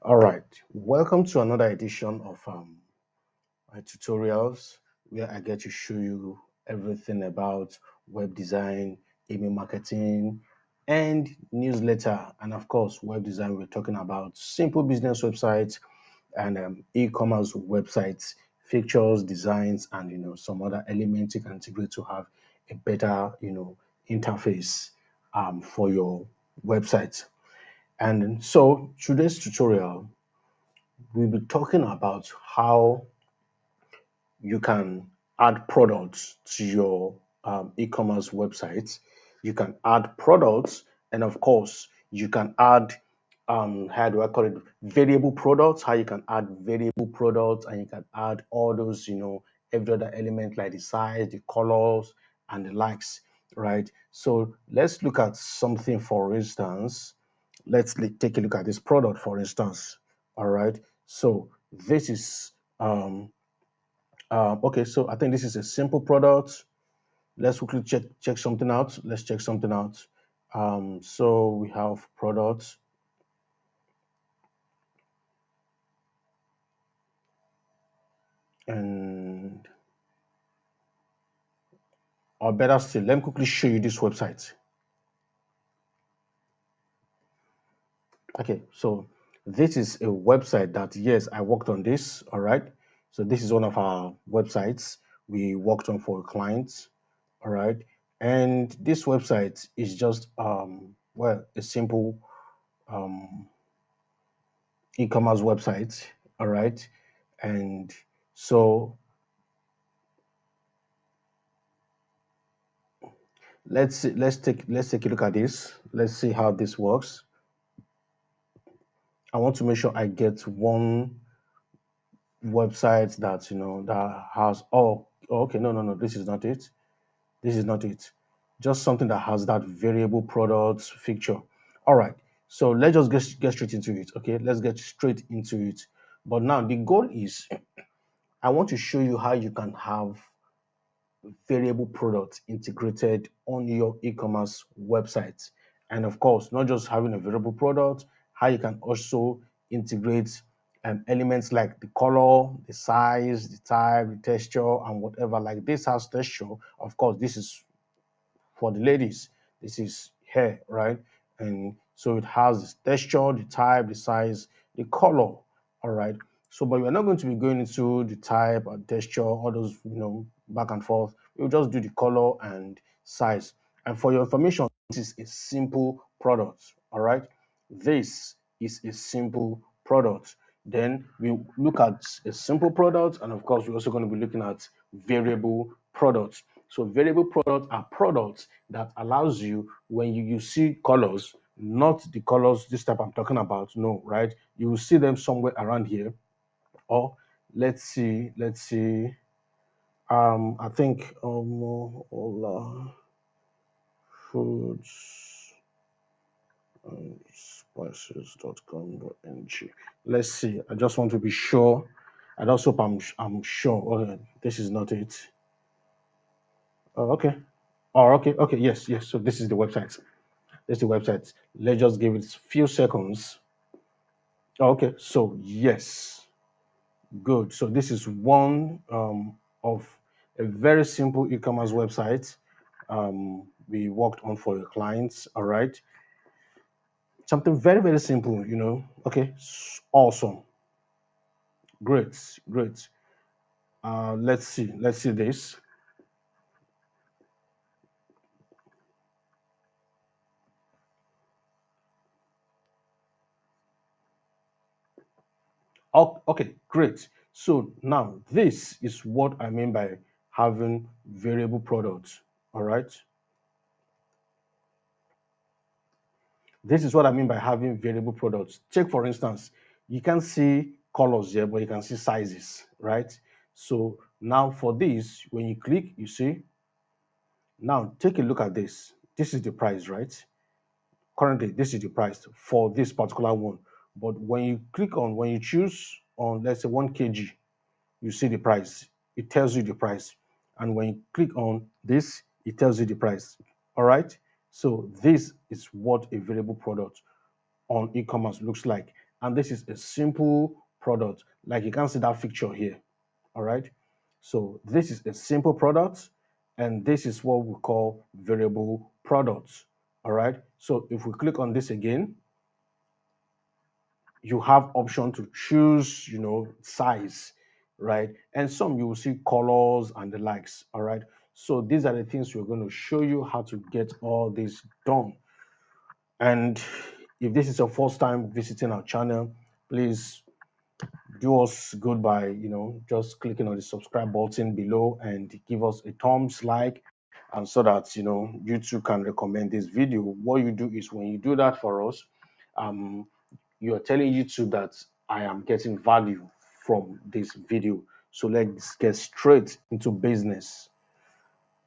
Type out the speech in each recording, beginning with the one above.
All right, welcome to another edition of my tutorials where I get to show you everything about web design, email marketing, and newsletter. And of course, web design, we're talking about simple business websites and e-commerce websites, features, designs, and some other elements you can integrate to have a better interface for your website. And so today's tutorial we'll be talking about how you can add products to your e-commerce website. You can add products, and of course, you can add how do I call it variable products. How you can add variable products, and you can add all those every other element like the size, the colors, and the likes. Right. So let's look at something. For instance, take a look at this product. For instance, all right. So this is okay, so I think this is a simple product. Let's quickly check something out. Let's check something out. So we have products, and or better still, let me quickly show you this website. Okay, so this is a website that yes, I worked on this. All right, so this is one of our websites we worked on for clients. All right, and this website is just well a simple um e-commerce website. All right, and so let's take a look at this. Let's see how this works. I want to make sure I get one website that that has okay, no, this is not it. This is not it. Just something that has that variable products feature. All right, so let's just get straight into it. Okay, let's get straight into it. But now the goal is I want to show you how you can have variable products integrated on your e-commerce website. And of course, not just having a variable product, how you can also integrate elements like the color, the size, the type, the texture, and whatever. Like this has texture. Of course, this is for the ladies. This is hair, right? And so it has the texture, the type, the size, the color. All right. So, but we're not going to be going into the type or texture, all those, back and forth. We'll just do the color and size. And for your information, this is a simple product. All right. This is a simple product. Then we look at a simple product, and of course, we're also going to be looking at variable products. So variable products are products that allows you when you see colors, not the colors this type I'm talking about, no, right? You will see them somewhere around here. Or let's see. I think Ola Foods and Spices.com.ng. Let's see. I just want to be sure. I just hope I'm sure. Okay, this is not it. Oh, okay. Oh, okay. Yes. So this is the website. This is the website. Let's just give it a few seconds. Oh, okay. So yes, good. So this is one of a very simple e-commerce website we worked on for your clients. All right. Something very, very simple. Okay. Awesome. Great. Let's see this. Oh, okay, great. So now this is what I mean by having variable products. All right. This is what I mean by having variable products. Check for instance, you can see colors here, but you can see sizes, right? So now for this, when you click, you see, now take a look at this. This is the price, right? Currently, this is the price for this particular one. But when you choose on, let's say 1 kg, you see the price. It tells you the price. And when you click on this, it tells you the price. All right. So this is what a variable product on e-commerce looks like. and this is a simple product. Like you can see that picture here. All right. So this is a simple product, and this is what we call variable products. All right. So if we click on this again, you have option to choose, size, right? And some you will see colors and the likes. All right. So these are the things we're going to show you how to get all this done. And if this is your first time visiting our channel, please do us good by just clicking on the subscribe button below and give us a thumbs like, and so that YouTube can recommend this video. What you do is when you do that for us, um you are telling YouTube that I am getting value from this video. So let's get straight into business.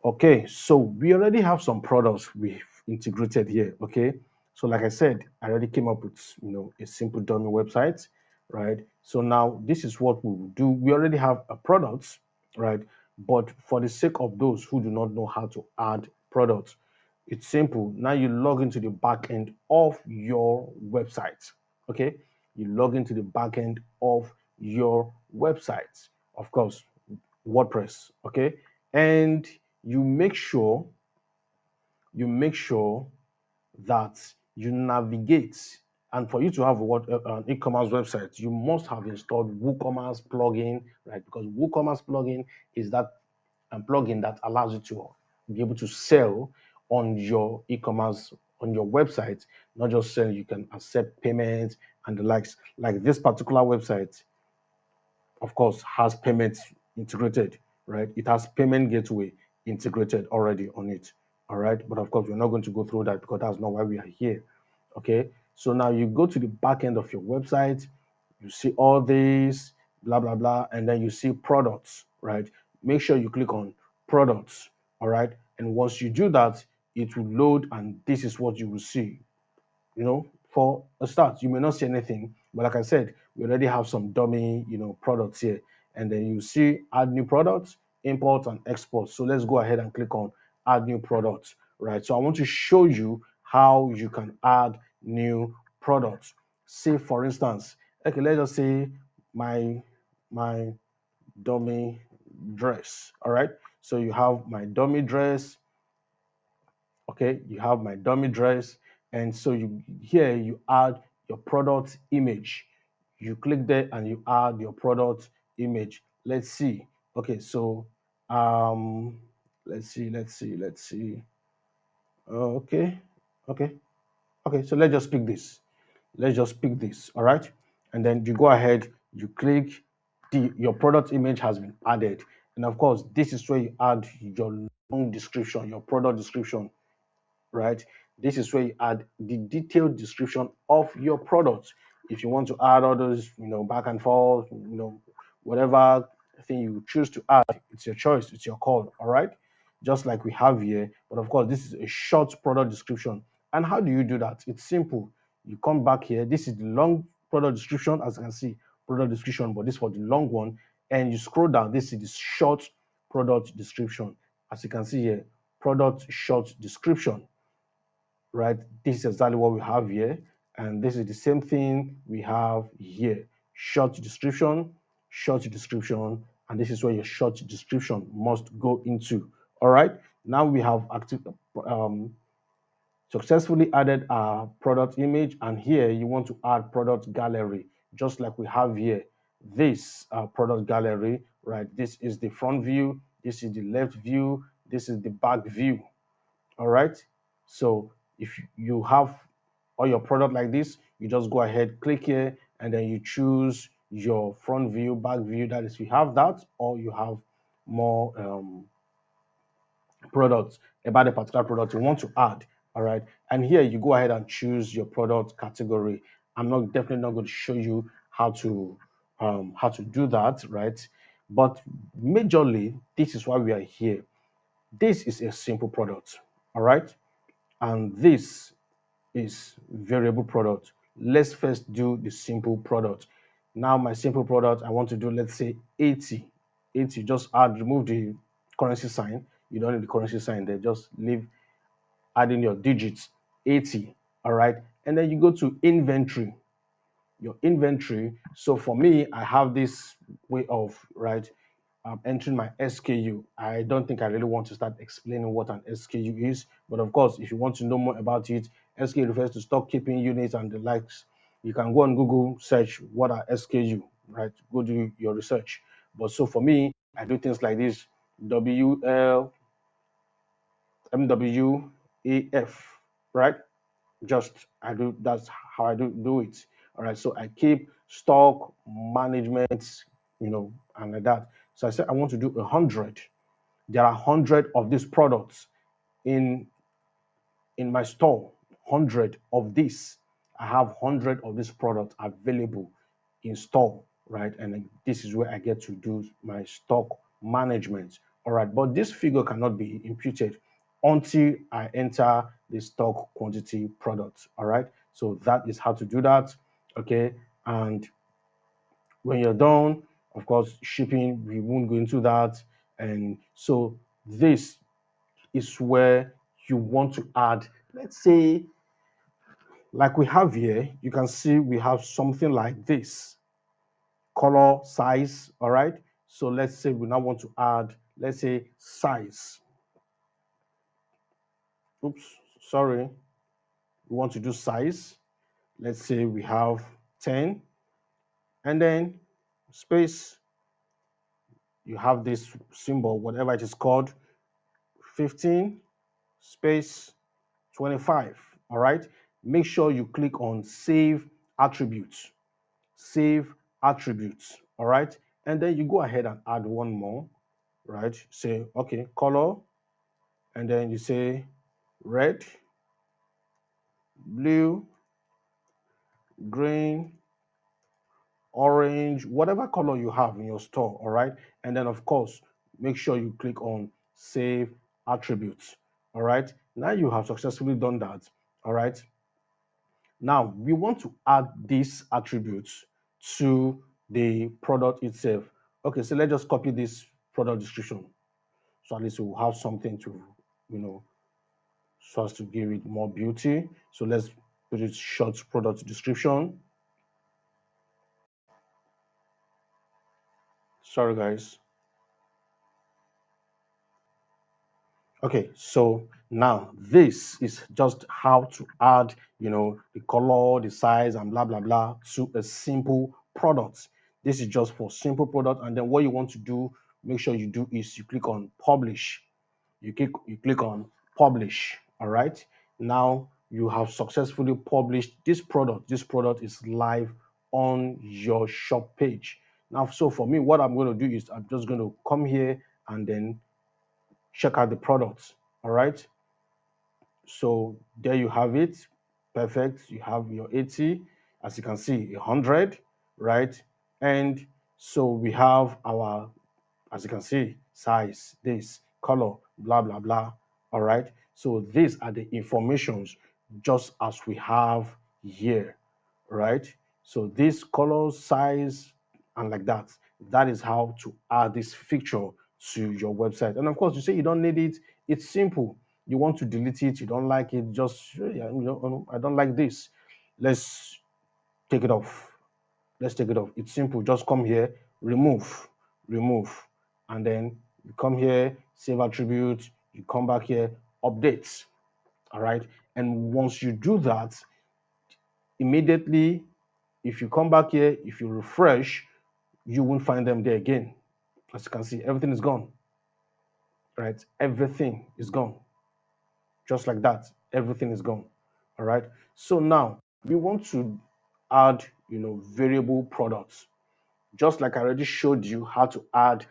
Okay, so we already have some products we've integrated here. Okay, so like I said, I already came up with a simple dummy website, right? So now this is what we will do. We already have a product, right? But for the sake of those who do not know how to add products, it's simple. Now you log into the back end of your website. Okay, you log into the back end of your website. Of course, WordPress. Okay, and you make sure you make sure that you navigate. And for you to have an e-commerce website, you must have installed WooCommerce plugin, right? Because WooCommerce plugin is that plugin that allows you to be able to sell on your e-commerce on your website, not just sell. You can accept payments and the likes. Like this particular website, of course, has payments integrated, right? It has payment gateway integrated already on it, all right? But of course, we're not going to go through that because that's not why we are here, okay? So now you go to the back end of your website, you see all these, blah, blah, blah, and then you see products, right? Make sure you click on products, all right? And once you do that, it will load, and this is what you will see. For a start, you may not see anything, but like I said, we already have some dummy, products here. And then you see add new products, import and export. So let's go ahead and click on add new products, right? So I want to show you how you can add new products. Say for instance, okay, let's just say my dummy dress. All right. So you have my dummy dress. Okay, you have my dummy dress, and so you add your product image. You click there and you add your product image. Let's see. Okay, so um let's see. Okay, okay, okay, so let's just pick this. All right, and then you go ahead, you click, your product image has been added. And of course, this is where you add your long description, your product description, right? This is where you add the detailed description of your product. If you want to add all those, back and forth, whatever thing you choose to add, it's your choice, it's your call, all right? Just like we have here. But of course, this is a short product description. And how do you do that? It's simple. You come back here. This is the long product description, as you can see, product description, but this for the long one. And you scroll down, this is the short product description. As you can see here, product short description, right? This is exactly what we have here. And this is the same thing we have here. Short description, and this is where your short description must go into. All right. Now we have um, successfully added our product image, and here you want to add product gallery, just like we have here. This product gallery, right? This is the front view, this is the left view, this is the back view. All right. So if you have all your product like this, you just go ahead, click here, and then you choose your front view, back view. That is, you have that, or you have more products about a particular product you want to add. All right. And here you go ahead and choose your product category. I'm not definitely not going to show you how to do that, right? But majorly, this is why we are here. This is a simple product. All right. And this is variable product. Let's first do the simple product. Now my simple product, I want to do, let's say 80. 80, just remove the currency sign. You don't need the currency sign there. Just leave adding your digits, 80. All right. And then you go to inventory. your inventory. So for me, I have this way of, right, entering my SKU. I don't think I really want to start explaining what an SKU is, but of course, if you want to know more about it, SKU refers to stock keeping units and the likes. You can go on Google, search what are SKU, right? Go do your research. But so for me, I do things like this: WL, MWAF, right? Just I do that's how I do it. All right. So I keep stock management, and like that. So I said I want to do 100. There are 100 of these products in my store. 100 of this. I have 100 of this product available in store, right? And then this is where I get to do my stock management. All right. But this figure cannot be imputed until I enter the stock quantity product. All right. So that is how to do that. Okay. And when you're done, of course, shipping, we won't go into that. And so this is where you want to add, let's say, like we have here, you can see we have something like this color, size. All right. So let's say we now want to add, let's say, size. Oops, sorry. We want to do size. Let's say we have 10, and then space, you have this symbol, whatever it is called, 15, space, 25. All right. Make sure you click on save attributes. Save attributes. All right. And then you go ahead and add one more, right? Say, okay, color, and then you say red, blue, green, orange, whatever color you have in your store. All right. And then, of course, make sure you click on save attributes. All right. Now you have successfully done that. All right. Now we want to add these attributes to the product itself. Okay, so let's just copy this product description. So at least we'll have something to, you know, so as to give it more beauty. So let's put it short product description. Sorry, guys. Okay, so now this is just how to add, the color, the size, and blah blah blah to a simple product. This is just for simple product, and then what you want to do, make sure you do is you click on publish. You click on publish. All right. Now you have successfully published this product. This product is live on your shop page. Now, so for me, what I'm going to do is I'm just going to come here and then check out the products. All right. So there you have it. Perfect. You have your 80, as you can see, 100, right? And so we have our, as you can see, size, this, color, blah, blah, blah. All right. So these are the informations just as we have here, right? So this color, size, and like that. That is how to add this feature to your website. And of course, you say you don't need it. It's simple. You want to delete it. You don't like it. Just, I don't like this. Let's take it off. Let's take it off. It's simple. Just come here, remove, remove, and then you come here, save attribute. You come back here, update. All right. And once you do that, immediately, if you come back here, if you refresh, you won't find them there again. As you can see, everything is gone, right? Everything is gone. Just like that, everything is gone. All right. So now we want to add, variable products. Just like I already showed you how to add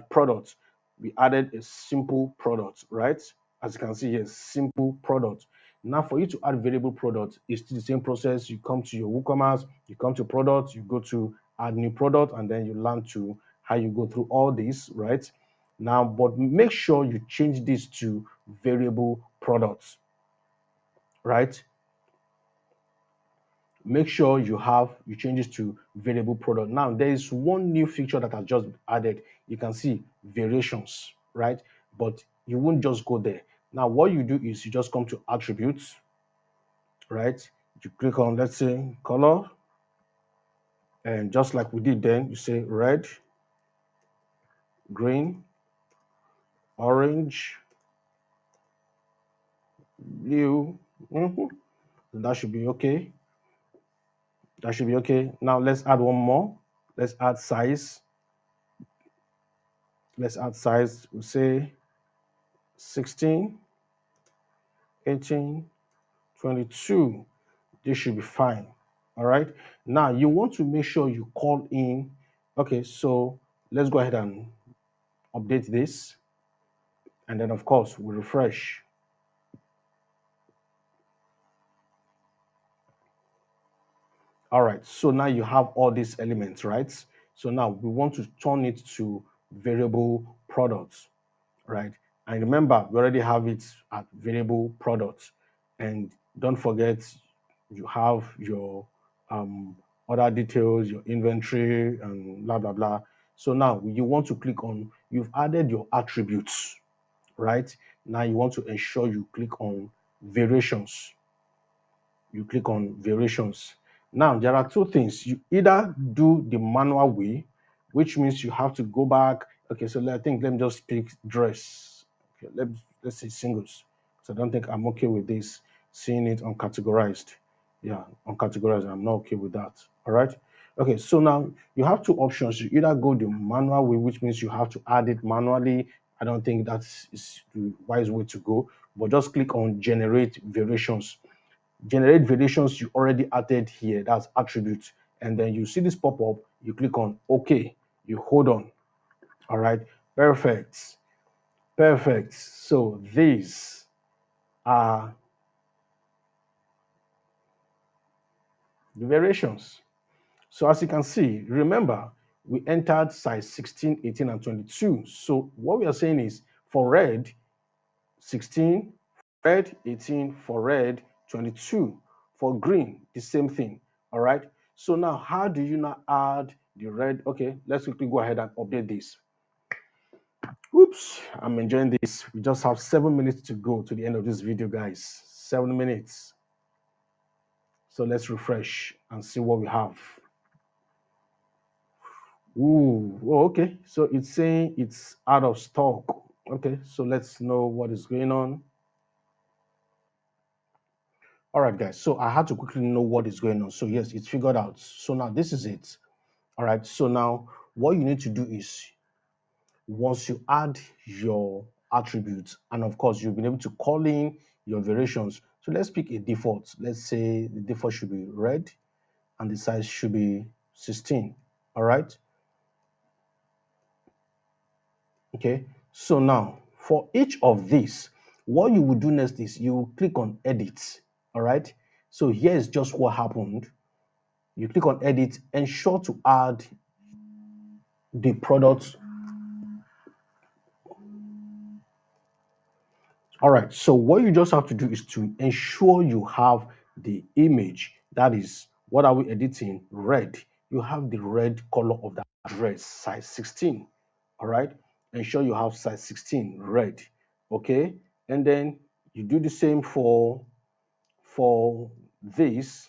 products. We added a simple product, right? As you can see here, simple product. Now, for you to add variable product, it's still the same process. You come to your WooCommerce, you come to product, you go to add new product, and then you learn to how you go through all this, right? Now, but make sure you change this to variable products, right? Make sure you change this to variable product. Now there is one new feature that I just added. You can see variations, right? But you won't just go there. Now what you do is you just come to attributes, right? You click on, let's say, color, and just like we did then, you say red, green, orange, blue. Mhm. That should be okay. That should be okay. Now let's add one more. Let's add size. Let's add size. We'll say 16, 18, 22. This should be fine. All right. Now you want to make sure you call in. Okay, so let's go ahead and update this. And then of course we refresh. All right, so now you have all these elements, right? So now we want to turn it to variable products, right? And remember, we already have it at variable products. And don't forget, you have your um, other details, your inventory, and blah, blah, blah. So now you want to click on, you've added your attributes, right? Now you want to ensure you click on variations. You click on variations. Now, there are two things. You either do the manual way, which means you have to go back. Okay, so I think let me just pick dress. Okay, let's say singles. So I don't think I'm okay with this, seeing it uncategorized. Yeah, uncategorized. I'm not okay with that. All right. Okay, so now you have two options. You either go the manual way, which means you have to add it manually. I don't think is the wise way to go, but just click on generate variations. Generate variations you already added here, that's attributes, and then you see this pop up, you click on OK, you hold on. All right, perfect, perfect. So these are the variations. So as you can see, remember, we entered size 16, 18, and 22. So what we are saying is for red, 16, red, 18, for red, 22. For green, the same thing. All right. So now, how do you now add the red? Okay, let's quickly go ahead and update this. Oops, I'm enjoying this. We just have 7 minutes to go to the end of this video, guys. 7 minutes. So let's refresh and see what we have. Ooh, oh, okay. So it's saying it's out of stock. Okay, so let's know what is going on. All right, guys. So I had to quickly know what is going on. So yes, it's figured out. So now this is it. All right. So now what you need to do is once you add your attributes, and of course you've been able to call in your variations. So let's pick a default. Let's say the default should be red and the size should be 16. All right. Okay. So now for each of these, what you will do next is you will click on edit. All right. So here's just what happened. You click on edit, ensure to add the product. All right, so what you just have to do is to ensure you have the image. That is, what are we editing? Red. You have the red color of that dress, size 16. All right, ensure you have size 16 red. Okay, and then you do the same for this,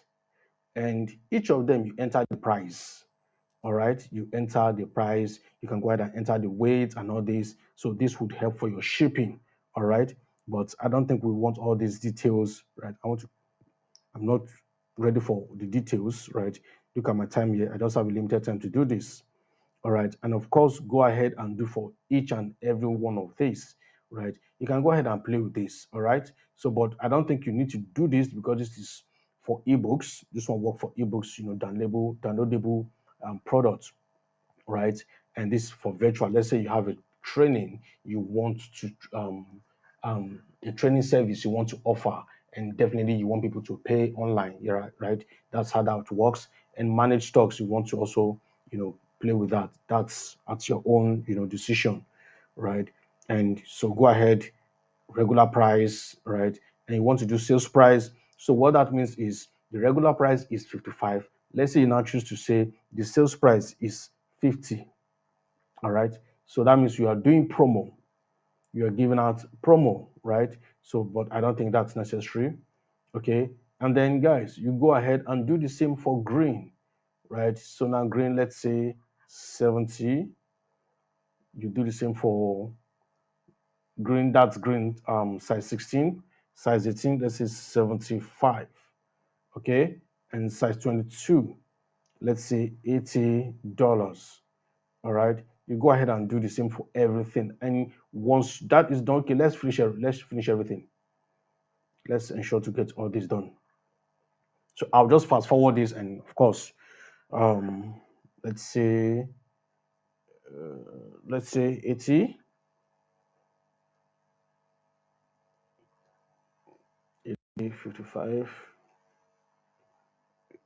and each of them you enter the price. All right, you enter the price, you can go ahead and enter the weight and all this, so this would help for your shipping. All right, but I don't think we want all these details, right? I'm not ready for the details, right? Look at my time here, I just have a limited time to do this. All right, and of course go ahead and do for each and every one of these, right? You can go ahead and play with this. All right, so but I don't think you need to do this because this is for ebooks. This one work for ebooks, downloadable products, right? And this for virtual. Let's say you have a training you want to a training service you want to offer, and definitely you want people to pay online. Yeah, right. That's how that works. And manage stocks, you want to also play with that. That's at your own decision, right? And so go ahead, regular price, right? And you want to do sales price. So what that means is the regular price is 55. Let's say you now choose to say the sales price is 50. All right. So that means you are doing promo. You are giving out promo, right? So, but I don't think that's necessary. Okay. And then guys, you go ahead and do the same for green, right? So now green, let's say 70. You do the same for green, that's green, size 16, size 18, let's say 75, okay? And size 22, let's say $80. All right, you go ahead and do the same for everything. And once that is done, okay, let's finish everything. Let's ensure to get all this done. So I'll just fast forward this, and of course, um, let's say let's say 80, 55,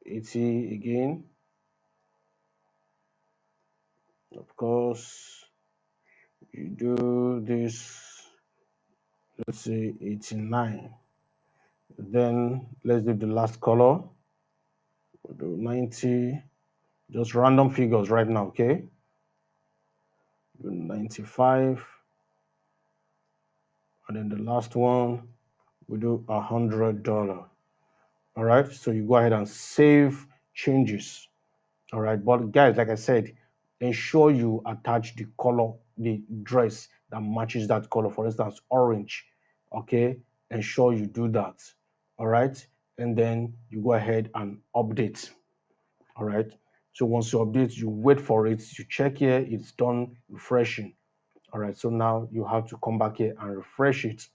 80 again. Of course, you do this, let's say 89. Then let's do the last color. We'll do 90. Just random figures right now, okay? 95, and then the last one we do $100. All right, so you go ahead and save changes. All right, but guys, like I said, ensure you attach the color, the dress that matches that color. For instance, orange. Okay, ensure you do that. All right, and then you go ahead and update. All right, so once you update, you wait for it, you check here, it's done refreshing. All right, so now you have to come back here and refresh it.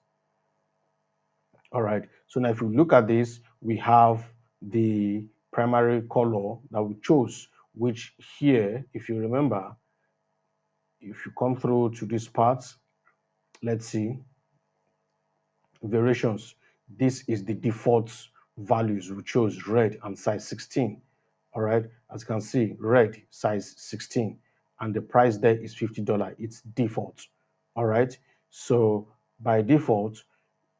All right, so now if you look at this, we have the primary color that we chose, which here, if you remember, if you come through to this part, let's see, variations. This is the default values. We chose red and size 16. All right, as you can see, red size 16, and the price there is $50. It's default. All right, so by default,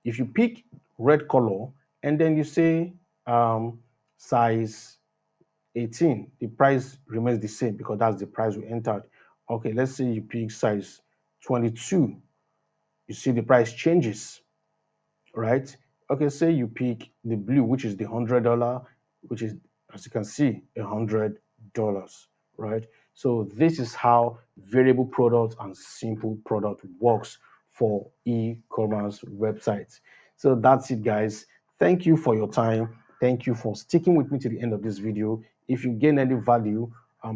if you pick red color and then you say size 18, the price remains the same because that's the price we entered. Okay, let's say you pick size 22, you see the price changes, right? Okay, say you pick the blue, which is the $100, which is, as you can see, $100, right? So this is how variable product and simple product works for e-commerce websites. So that's it, guys. Thank you for your time. Thank you for sticking with me to the end of this video. If you gain any value,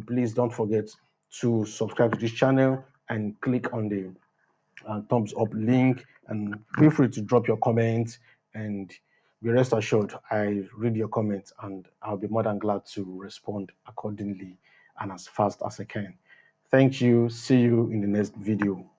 please don't forget to subscribe to this channel and click on the thumbs up link, and feel free to drop your comments, and be rest assured I read your comments and I'll be more than glad to respond accordingly and as fast as I can. Thank you. See you in the next video.